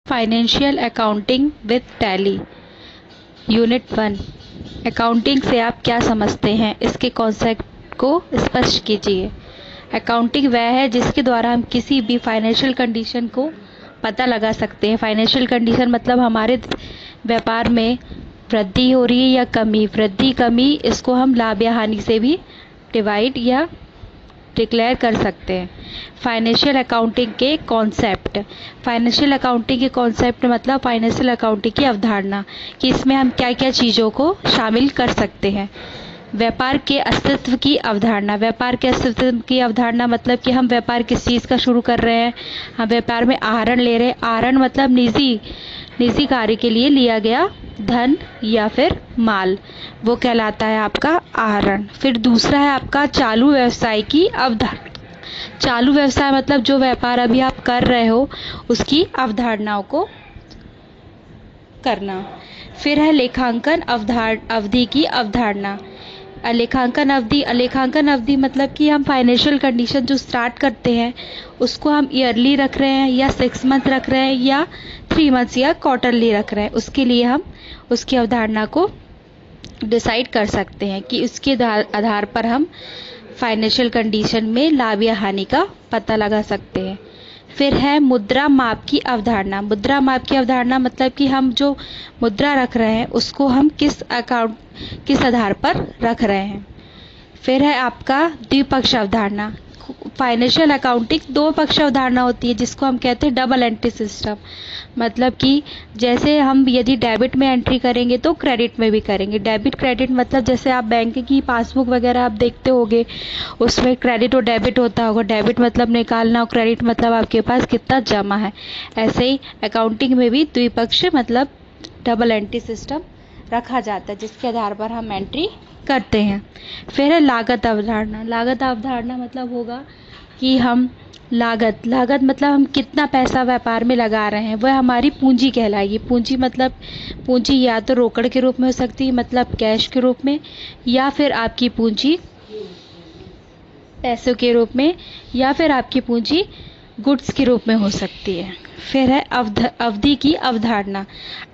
Financial accounting with tally unit 1। Accounting से आप क्या समझते हैं, इसके कॉन्सेप्ट को स्पष्ट कीजिए। अकाउंटिंग वह है जिसके द्वारा हम किसी भी फाइनेंशियल कंडीशन को पता लगा सकते हैं। फाइनेंशियल कंडीशन मतलब हमारे व्यापार में वृद्धि हो रही है या कमी, वृद्धि कमी, इसको हम लाभ या हानि से भी डिवाइड या डिक्लेयर कर सकते हैं। फाइनेंशियल अकाउंटिंग के कॉन्सेप्ट। फाइनेंशियल अकाउंटिंग के कॉन्सेप्ट मतलब फाइनेंशियल अकाउंटिंग की अवधारणा कि इसमें हम क्या क्या चीज़ों को शामिल कर सकते हैं। व्यापार के अस्तित्व की अवधारणा। व्यापार के अस्तित्व की अवधारणा मतलब कि हम व्यापार किस चीज़ का शुरू कर रहे हैं। हम व्यापार में आहरण ले रहे हैं। आहरण मतलब निजी कार्य के लिए लिया गया धन या फिर माल, वो कहलाता है आपका आहरण। फिर दूसरा है आपका चालू व्यवसाय की अवधारणा। चालू व्यवसाय मतलब जो व्यापार अभी आप कर रहे हो उसकी अवधारणाओं को करना। फिर है लेखांकन अवधि की अवधारणा। लेखांकन अवधि मतलब कि हम फाइनेंशियल कंडीशन जो स्टार्ट करते हैं उसको हम ईयरली रख रहे हैं या 6 मंथ रख रहे हैं या 3 मंथ्स या क्वार्टरली रख रहे हैं, उसके लिए हम उसकी अवधारणा को डिसाइड कर सकते हैं कि उसके आधार पर हम फाइनेंशियल कंडीशन में लाभ या हानि का पता लगा सकते हैं। फिर है मुद्रा माप की अवधारणा। मुद्रा माप की अवधारणा मतलब कि हम जो मुद्रा रख रहे हैं उसको हम किस आधार पर रख रहे हैं। फिर है आपका द्विपक्ष अवधारणा। फाइनेंशियल अकाउंटिंग 2 पक्ष अवधारणा होती है जिसको हम कहते हैं डबल एंट्री सिस्टम। मतलब कि जैसे हम यदि डेबिट में एंट्री करेंगे तो क्रेडिट में भी करेंगे। डेबिट क्रेडिट मतलब जैसे आप बैंक की पासबुक वगैरह आप देखते होंगे, उसमें क्रेडिट और डेबिट होता होगा। डेबिट मतलब निकालना और क्रेडिट मतलब आपके पास कितना जमा है। ऐसे ही अकाउंटिंग में भी द्विपक्ष मतलब डबल एंट्री सिस्टम रखा जाता है जिसके आधार पर हम एंट्री करते हैं। फिर है लागत अवधारणा। लागत अवधारणा मतलब होगा कि हम लागत मतलब हम कितना पैसा व्यापार में लगा रहे हैं, वह हमारी पूंजी कहलाएगी। पूंजी मतलब पूंजी या तो रोकड़ के रूप में हो सकती है मतलब कैश के रूप में, या फिर आपकी पूंजी पैसों के रूप में, या फिर आपकी पूंजी गुड्स के रूप में हो सकती है। फिर है अवधि की अवधारणा।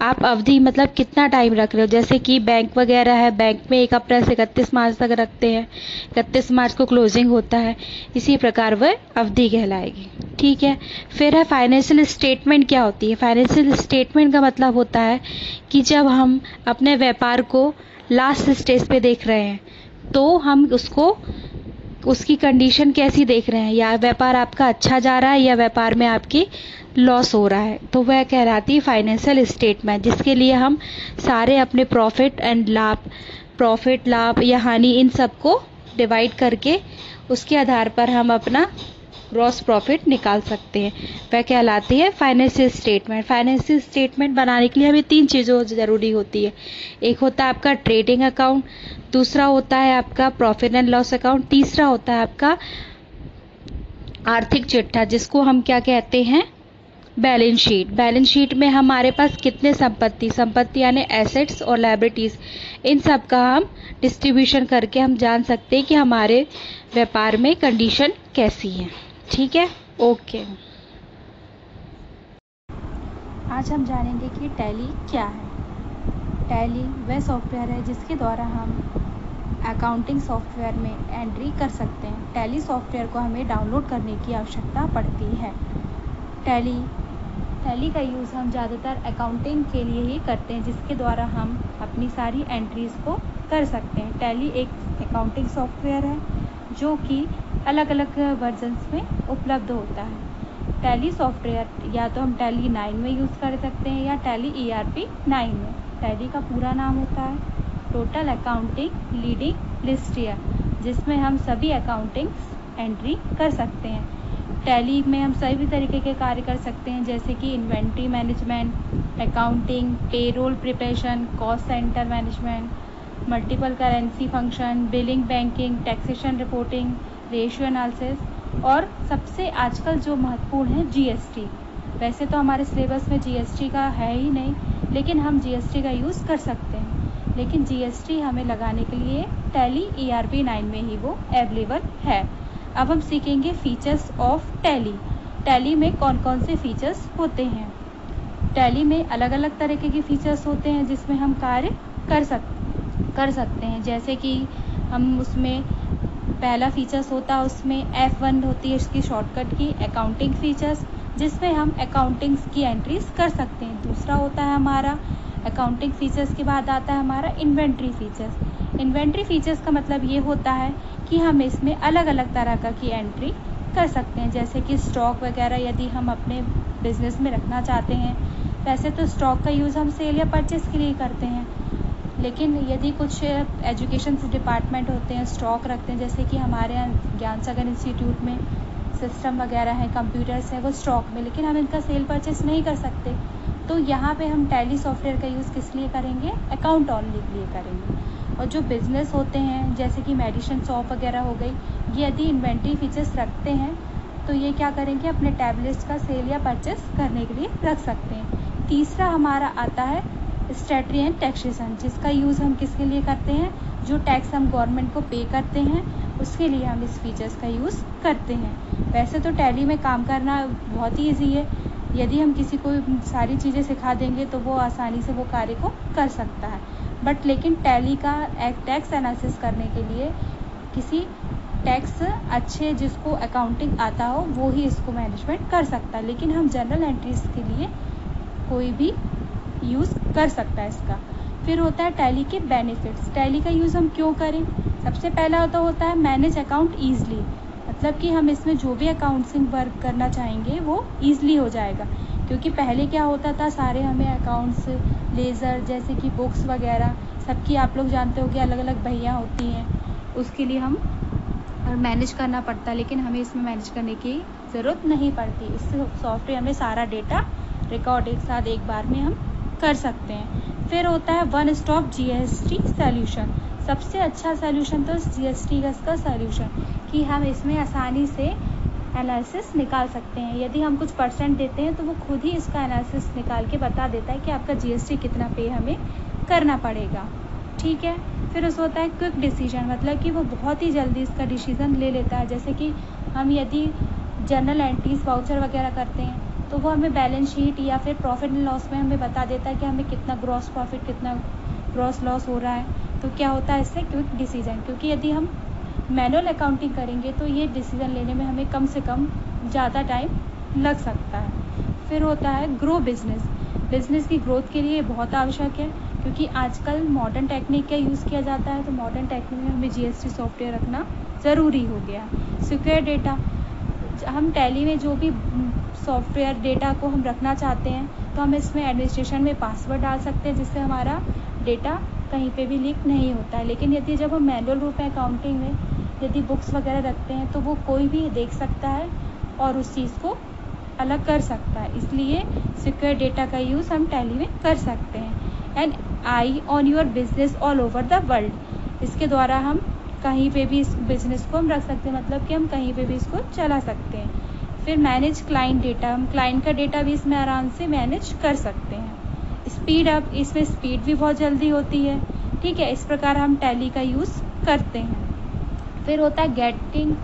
आप अवधि मतलब कितना टाइम रख रहे हो, जैसे कि बैंक वगैरह है, बैंक में 1 अप्रैल से 31 मार्च तक रखते हैं, 31 मार्च को क्लोजिंग होता है, इसी प्रकार वह अवधि कहलाएगी। ठीक है। फिर है फाइनेंशियल स्टेटमेंट क्या होती है। फाइनेंशियल स्टेटमेंट का मतलब होता है कि जब हम अपने व्यापार को लास्ट स्टेज पे देख रहे हैं तो हम उसकी कंडीशन कैसी देख रहे हैं, या व्यापार आपका अच्छा जा रहा है या व्यापार में आपकी लॉस हो रहा है, तो वह कहलाती है फाइनेंशियल स्टेटमेंट, जिसके लिए हम सारे अपने प्रॉफिट लाभ या हानि इन सब को डिवाइड करके उसके आधार पर हम अपना ग्रॉस प्रॉफिट निकाल सकते हैं। वह कहलाती है फाइनेंशियल स्टेटमेंट। फाइनेंशियल स्टेटमेंट बनाने के लिए हमें 3 चीज़ों जरूरी होती है। एक होता है आपका ट्रेडिंग अकाउंट, दूसरा होता है आपका प्रॉफिट एंड लॉस अकाउंट, तीसरा होता है आपका आर्थिक चिट्ठा जिसको हम क्या कहते हैं, बैलेंस शीट। बैलेंस शीट में हमारे पास कितने संपत्ति यानी एसेट्स और लायबिलिटीज, इन सब का हम डिस्ट्रीब्यूशन करके हम जान सकते हैं कि हमारे व्यापार में कंडीशन कैसी है। ठीक है, ओके। आज हम जानेंगे कि टैली क्या है। टैली वह सॉफ्टवेयर है जिसके द्वारा हम अकाउंटिंग सॉफ्टवेयर में एंट्री कर सकते हैं। टैली सॉफ्टवेयर को हमें डाउनलोड करने की आवश्यकता पड़ती है। टैली का यूज़ हम ज़्यादातर अकाउंटिंग के लिए ही करते हैं जिसके द्वारा हम अपनी सारी एंट्रीज़ को कर सकते हैं। टैली एक अकाउंटिंग सॉफ्टवेयर है जो कि अलग अलग वर्जन्स में उपलब्ध होता है। टैली सॉफ्टवेयर या तो हम टैली 9 में यूज़ कर सकते हैं या टैली ERP 9 में। टैली का पूरा नाम होता है टोटल अकाउंटिंग लीडिंग लिस्टियर, जिसमें हम सभी अकाउंटिंग एंट्री कर सकते हैं। टैली में हम सभी तरीके के कार्य कर सकते हैं जैसे कि inventory management, accounting, payroll preparation, cost centre management, multiple currency function, billing, banking, taxation reporting, ratio analysis और सबसे आजकल जो महत्वपूर्ण है GST। वैसे तो हमारे सिलेबस में GST का है ही नहीं, लेकिन हम GST का यूज़ कर सकते हैं। लेकिन GST हमें लगाने के लिए टैली ERP 9 में ही वो अवेलेबल है। अब हम सीखेंगे फीचर्स ऑफ टैली। टैली में कौन कौन से फीचर्स होते हैं। टैली में अलग अलग तरीके के फीचर्स होते हैं जिसमें हम कार्य कर सकते हैं। जैसे कि हम उसमें पहला फीचर्स होता है, उसमें F1 होती है इसकी शॉर्टकट की अकाउंटिंग फीचर्स, जिसमें हम अकाउंटिंग्स की एंट्रीज कर सकते हैं। दूसरा होता है हमारा अकाउंटिंग फीचर्स के बाद आता है हमारा इन्वेंट्री फीचर्स। इन्वेंट्री फीचर्स का मतलब ये होता है कि हम इसमें अलग अलग तरह की एंट्री कर सकते हैं, जैसे कि स्टॉक वगैरह यदि हम अपने बिजनेस में रखना चाहते हैं। वैसे तो स्टॉक का यूज़ हम सेल या परचेस के लिए करते हैं, लेकिन यदि कुछ एजुकेशन डिपार्टमेंट होते हैं स्टॉक रखते हैं, जैसे कि हमारे यहाँ ज्ञान सागर इंस्टीट्यूट में सिस्टम वगैरह है, कंप्यूटर्स है, वो स्टॉक में, लेकिन हम इनका सेल परचेस नहीं कर सकते। तो यहाँ पे हम टैली सॉफ्टवेयर का यूज़ किस लिए करेंगे? अकाउंट ऑनली के लिए करेंगे। और जो बिज़नेस होते हैं जैसे कि मेडिसिन शॉप वगैरह हो गई, ये यदि इन्वेंट्री फीचर्स रखते हैं तो ये क्या करेंगे? अपने टैबलेट्स का सेल या परचेस करने के लिए रख सकते हैं। तीसरा हमारा आता है स्टैट्यूटरी एंड टैक्सेशन, जिसका यूज़ हम किसके लिए करते हैं? जो टैक्स हम गवर्नमेंट को पे करते हैं उसके लिए हम इस फीचर्स का यूज़ करते हैं। वैसे तो टैली में काम करना बहुत ही ईजी है, यदि हम किसी को सारी चीज़ें सिखा देंगे तो वो आसानी से वो कार्य को कर सकता है। बट लेकिन टैली का टैक्स एनालिसिस करने के लिए किसी टैक्स अच्छे जिसको अकाउंटिंग आता हो वो ही इसको मैनेजमेंट कर सकता है, लेकिन हम जनरल एंट्रीज के लिए कोई भी यूज़ कर सकता है इसका। फिर होता है टैली के बेनिफिट्स। टैली का यूज़ हम क्यों करें? सबसे पहला होता है मैनेज अकाउंट ईजली, मतलब कि हम इसमें जो भी अकाउंटिंग वर्क करना चाहेंगे वो ईजली हो जाएगा। क्योंकि पहले क्या होता था, सारे हमें अकाउंट्स लेज़र जैसे कि बुक्स वगैरह सबकी आप लोग जानते हो कि अलग अलग बहियाँ होती हैं, उसके लिए हम मैनेज करना पड़ता है, लेकिन हमें इसमें मैनेज करने की ज़रूरत नहीं पड़ती। इस सॉफ्टवेयर में सारा डेटा रिकॉर्ड एक साथ एक बार में हम कर सकते हैं। फिर होता है वन स्टॉप जीएसटी सॉल्यूशन। सबसे अच्छा सॉल्यूशन तो जीएसटी का सॉल्यूशन कि हम इसमें आसानी से एनालिसिस निकाल सकते हैं। यदि हम कुछ परसेंट देते हैं तो वो खुद ही इसका एनालिसिस निकाल के बता देता है कि आपका जीएसटी कितना पे हमें करना पड़ेगा। ठीक है। फिर उस होता है क्विक डिसीजन, मतलब कि वो बहुत ही जल्दी इसका डिसीजन ले लेता है। जैसे कि हम यदि जर्नल एंट्रीज वाउचर वगैरह करते हैं तो वो हमें बैलेंस शीट या फिर प्रॉफिट एंड लॉस में हमें बता देता है कि हमें कितना ग्रॉस प्रॉफिट कितना ग्रॉस लॉस हो रहा है। तो क्या होता है इससे? Quick decision. क्योंकि यदि हम मैनुअल अकाउंटिंग करेंगे तो ये डिसीजन लेने में हमें कम से कम ज़्यादा टाइम लग सकता है। फिर होता है ग्रो बिजनेस की ग्रोथ के लिए बहुत आवश्यक है, क्योंकि आजकल मॉडर्न टेक्निक का यूज़ किया जाता है, तो मॉडर्न टेक्निक में हमें जीएसटी सॉफ्टवेयर रखना ज़रूरी हो गया। सिक्योर डेटा, हम टैली में जो भी सॉफ्टवेयर डेटा को हम रखना चाहते हैं तो हम इसमें एडमिनिस्ट्रेशन में पासवर्ड डाल सकते हैं, जिससे हमारा डेटा कहीं पे भी लीक नहीं होता है। लेकिन यदि जब हम मैनुअल रूप में अकाउंटिंग में यदि बुक्स वगैरह रखते हैं तो वो कोई भी देख सकता है और उस चीज़ को अलग कर सकता है, इसलिए सिक्योर डेटा का यूज़ हम टैली में कर सकते हैं। And I on your business all over the world, इसके द्वारा हम कहीं पे भी इस बिज़नेस को हम रख सकते हैं, मतलब कि हम कहीं पे भी इसको चला सकते हैं। फिर मैनेज क्लाइंट डेटा, हम क्लाइंट का डेटा भी इसमें आराम से मैनेज कर सकते हैं। स्पीड अप, इसमें स्पीड भी बहुत जल्दी होती है। ठीक है, इस प्रकार हम टैली का यूज़ करते हैं। फिर होता है getting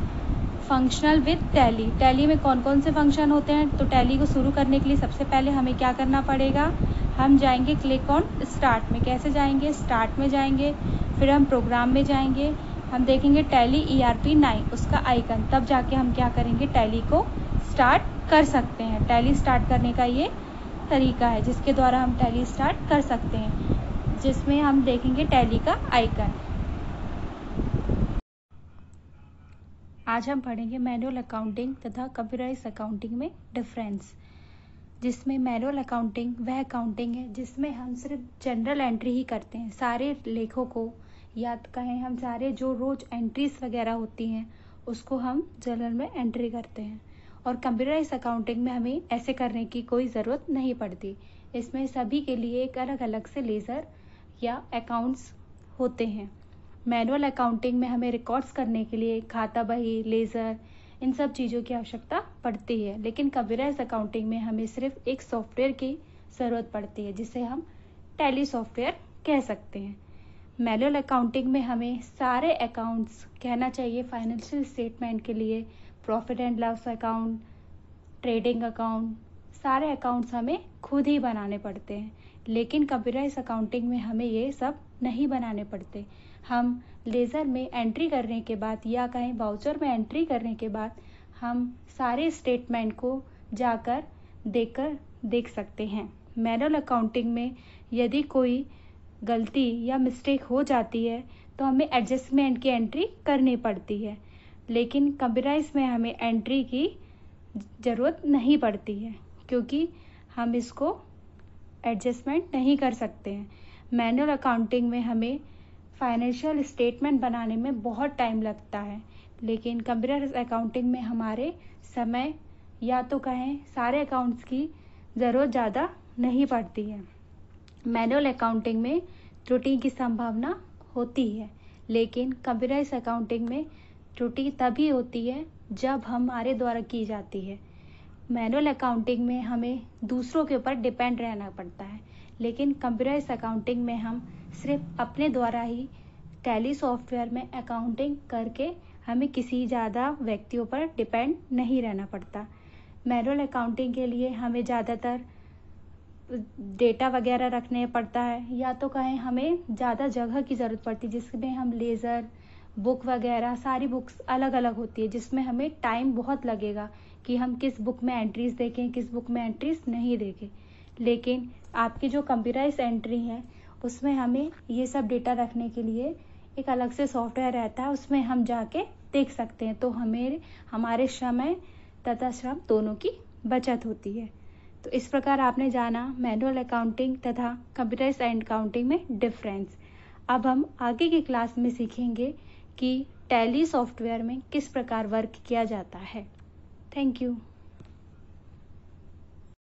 functional with tally. Tally में कौन कौन से फंक्शन होते हैं? तो टैली को शुरू करने के लिए सबसे पहले हमें क्या करना पड़ेगा? हम जाएंगे क्लिक ऑन स्टार्ट में। कैसे जाएंगे? स्टार्ट में जाएंगे, फिर हम प्रोग्राम में जाएंगे, हम देखेंगे टैली ERP 9 उसका आइकन, तब जाके हम क्या करेंगे? टैली को स्टार्ट कर सकते हैं। टैली स्टार्ट करने का ये तरीका है जिसके द्वारा हम टैली स्टार्ट कर सकते हैं, जिसमें हम देखेंगे टैली का आइकन। आज हम पढ़ेंगे मैनुअल अकाउंटिंग तथा कंप्यूटराइज्ड अकाउंटिंग में डिफरेंस। जिसमें मैनुअल अकाउंटिंग वह अकाउंटिंग है जिसमें हम सिर्फ जनरल एंट्री ही करते हैं, सारे लेखों को, या कहें हम सारे जो रोज एंट्रीज वगैरह होती हैं उसको हम जर्नल में एंट्री करते हैं। और कंप्यूटराइज्ड अकाउंटिंग में हमें ऐसे करने की कोई ज़रूरत नहीं पड़ती। इसमें सभी के लिए एक अलग अलग से लेज़र या अकाउंट्स होते हैं। मैनुअल अकाउंटिंग में हमें रिकॉर्ड्स करने के लिए खाता बही, लेज़र, इन सब चीज़ों की आवश्यकता पड़ती है। लेकिन कंप्यूटराइज्ड अकाउंटिंग में हमें सिर्फ एक सॉफ्टवेयर की ज़रूरत पड़ती है जिसे हम टैली सॉफ्टवेयर कह सकते हैं। मैनुअल अकाउंटिंग में हमें सारे अकाउंट्स, कहना चाहिए फाइनेंशियल स्टेटमेंट के लिए profit and loss account, trading account, सारे अकाउंट्स हमें खुद ही बनाने पड़ते हैं, लेकिन कंप्यूटराइज अकाउंटिंग में हमें ये सब नहीं बनाने पड़ते। हम लेज़र में एंट्री करने के बाद या कहें वाउचर में एंट्री करने के बाद हम सारे स्टेटमेंट को जाकर देख सकते हैं। मैनुअल अकाउंटिंग में यदि कोई गलती या मिस्टेक हो जाती है तो हमें एडजस्टमेंट की एंट्री करनी पड़ती है, लेकिन कंप्यूटराइज में हमें एंट्री की ज़रूरत नहीं पड़ती है क्योंकि हम इसको एडजस्टमेंट नहीं कर सकते हैं। मैनुअल अकाउंटिंग में हमें फाइनेंशियल स्टेटमेंट बनाने में बहुत टाइम लगता है, लेकिन कंप्यूटर अकाउंटिंग में हमारे समय या तो कहें सारे अकाउंट्स की ज़रूरत ज़्यादा नहीं पड़ती है। मैनुअल अकाउंटिंग में त्रुटि की संभावना होती है, लेकिन कंप्यूटराइज अकाउंटिंग में त्रुटि तभी होती है जब हमारे द्वारा की जाती है। मैनुअल अकाउंटिंग में हमें दूसरों के ऊपर डिपेंड रहना पड़ता है, लेकिन कंप्यूटराइज अकाउंटिंग में हम सिर्फ अपने द्वारा ही टैली सॉफ्टवेयर में अकाउंटिंग करके हमें किसी ज़्यादा व्यक्तियों पर डिपेंड नहीं रहना पड़ता। मैनुअल अकाउंटिंग के लिए हमें ज़्यादातर डेटा वगैरह रखने पड़ता है या तो कहें हमें ज़्यादा जगह की ज़रूरत पड़ती है, जिसमें हम लेज़र बुक वगैरह सारी बुक्स अलग अलग होती है, जिसमें हमें टाइम बहुत लगेगा कि हम किस बुक में एंट्रीज देखें, किस बुक में एंट्रीज नहीं देखें। लेकिन आपकी जो कंप्यूटराइज एंट्री है उसमें हमें ये सब डेटा रखने के लिए एक अलग से सॉफ्टवेयर रहता है, उसमें हम जाके देख सकते हैं, तो हमारे समय तथा श्रम दोनों की बचत होती है। तो इस प्रकार आपने जाना मैनुअल अकाउंटिंग तथा कंप्यूटराइज अकाउंटिंग में डिफरेंस। अब हम आगे की क्लास में सीखेंगे कि टैली सॉफ्टवेयर में किस प्रकार वर्क किया जाता है। Thank you.